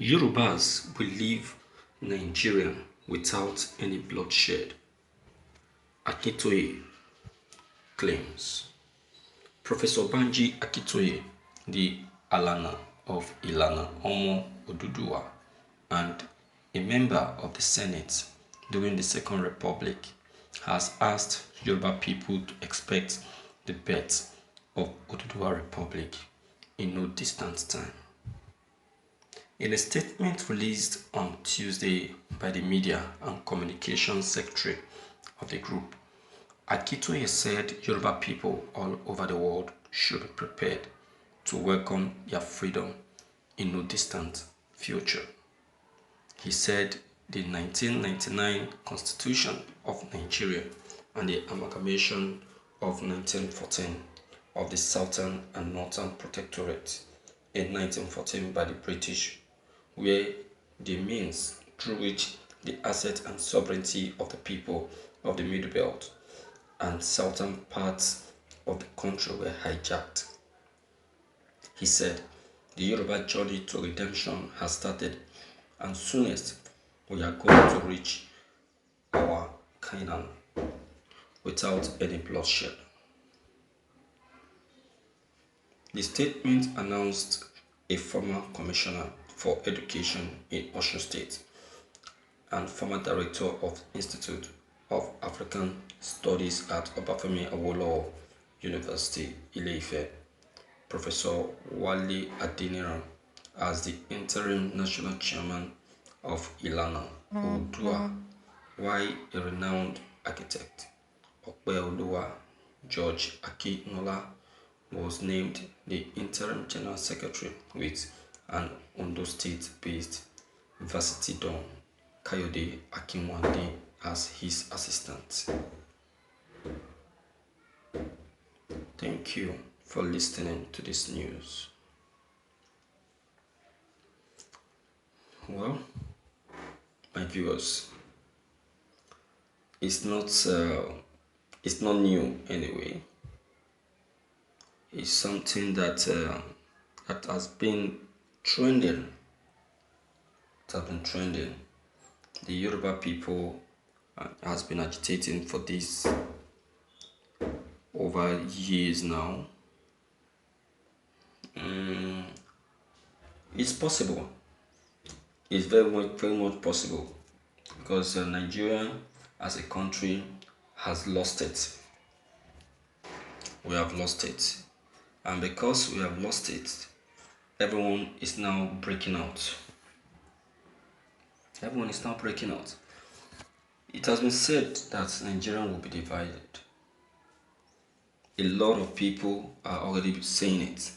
Yorubas will leave Nigeria without any bloodshed, Akintoye claims. Professor Banji Akintoye, the Alana of Ilana Omo Oduduwa and a member of the Senate during the Second Republic, has asked Yoruba people to expect the birth of Oduduwa Republic in no distant time. In a statement released on Tuesday by the Media and Communications Secretary of the group, Akintoye said Yoruba people all over the world should be prepared to welcome their freedom in no distant future. He said the 1999 Constitution of Nigeria and the amalgamation of 1914 of the Southern and Northern Protectorate in 1914 by the British were the means through which the assets and sovereignty of the people of the Middle Belt and southern parts of the country were hijacked. He said, the Yoruba journey to redemption has started, and soonest we are going to reach our Canaan without any bloodshed. The statement announced a former commissioner for education in Osun State and former director of Institute of African Studies at Obafemi Awolowo University, Ile-Ife, Professor Wale Adeniran, as the interim national chairman of Ilana Oodua, while a renowned architect, Opeoluwa George Akinola, was named the interim general secretary with an Ondo State-based varsity don Kayode Akinwande as his assistant. Thank you for listening to this news. Well, my viewers, it's not new anyway. It's something that has been trending. It has been trending. The Yoruba people has been agitating for this over years now. It's possible. It's very much possible because Nigeria as a country has lost it. We have lost it. And because we have lost it, everyone is now breaking out. Everyone is now breaking out. It has been said that Nigeria will be divided. A lot of people are already saying it.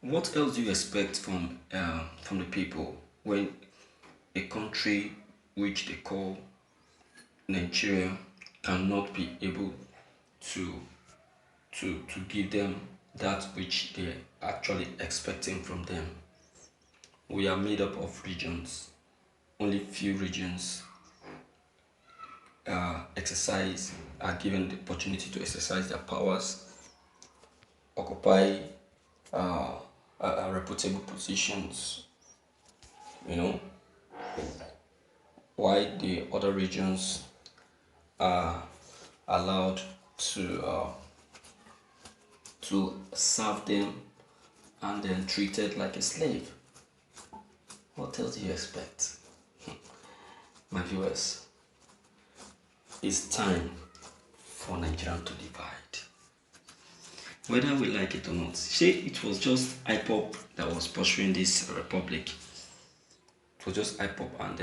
What else do you expect from the people when a country which they call Nigeria cannot be able to give them that which they're actually expecting from them? We are made up of regions. Only few regions are given the opportunity to exercise their powers, occupy reputable positions, while the other regions are allowed to serve them and then treated like a slave. What else do you expect? My viewers, it's time for Nigeria to divide. Whether we like it or not. Say it was just IPOP that was pursuing this republic. It was just IPOP, and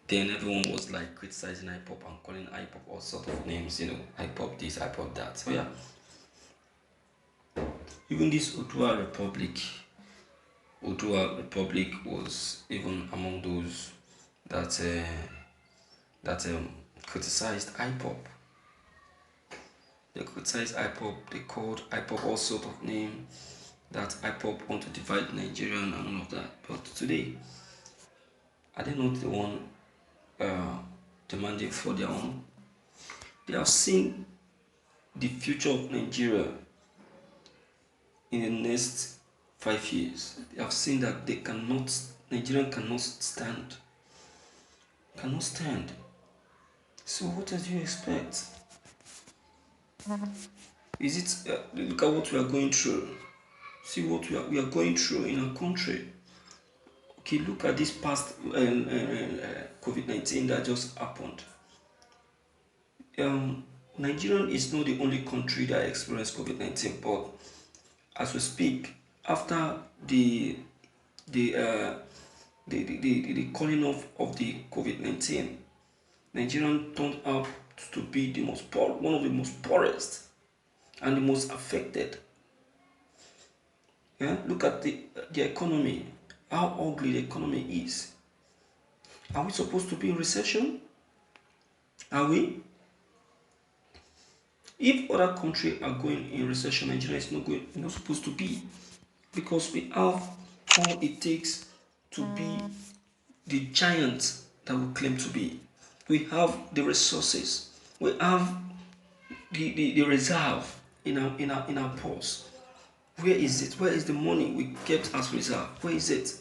then everyone was like criticizing IPOP and calling IPOP all sort of names, IPOP this, IPOP that. So yeah. Even this Oodua Republic was even among those that criticized IPOP. They criticized IPOP, they called IPOP all sort of name, that IPOP want to divide Nigeria and all of that. But today, are they not the one demanding for their own? They have seen the future of Nigeria in the next 5 years, they have seen that Nigerian cannot stand. So what do you expect? Is it, look at what we are going through. See what we are going through in our country. Okay, look at this past COVID-19 that just happened. Nigeria is not the only country that experienced COVID-19, but as we speak, after the calling off of the COVID-19, Nigeria turned out to be one of the most poorest and the most affected. Yeah, look at the economy, how ugly the economy is. Are we supposed to be in recession? Are we? If other countries are going in recession, Nigeria is not supposed to be, because we have all it takes to be the giant that we claim to be. We have the resources. We have the reserve in our purse. Where is it? Where is the money we kept as reserve? Where is it?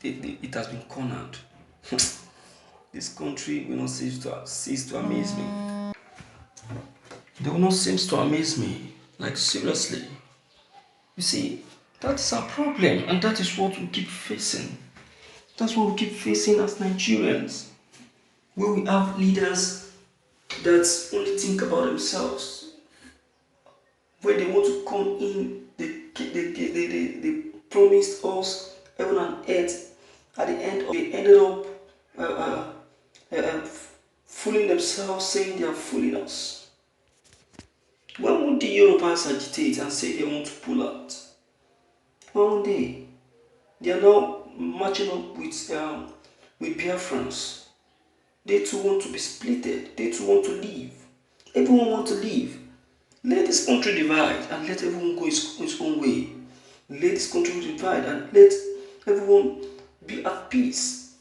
It has been cornered. This country will not cease to amaze me. They will not cease to amaze me. Like, seriously. You see, that's our problem, and that is what we keep facing. That's what we keep facing as Nigerians. Where we have leaders that only think about themselves. When they want to come in, they promised us heaven and earth. At the end, they ended up fooling themselves, saying they are fooling us. When would the Yorubas agitate and say they want to pull out? When would they? They are now marching up with Biafrans. They too want to be splitted. They too want to leave. Everyone wants to leave. Let this country divide and let everyone go his own way. Let this country divide and let everyone be at peace.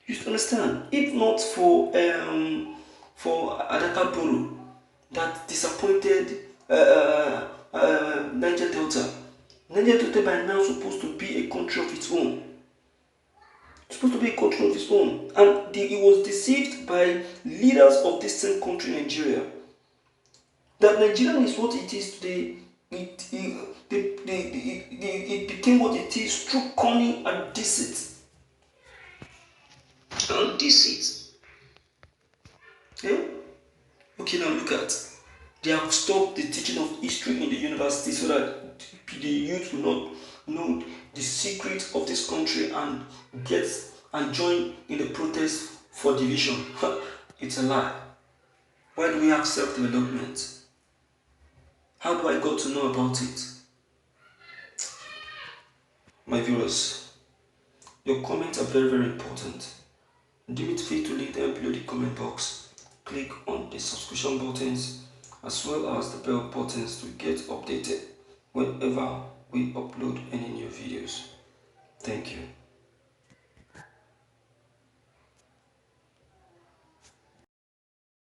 You understand? If not for Adaka Buru that disappointed Niger Delta. Niger Delta by now is supposed to be a country of its own. It's supposed to be a country of its own. And it was deceived by leaders of this same country, Nigeria. That Nigeria is what it is today. It became what it is through cunning and deceit. And deceit. Yeah? Okay, now look at. They have stopped the teaching of history in the university so that the youth will not know the secret of this country and join in the protest for division. It's a lie. Why do we have self-development? How do I got to know about it? My viewers, your comments are very, very important. Do not fail to leave them below the comment box. Click on the subscription buttons as well as the bell buttons to get updated whenever we upload any new videos. Thank you.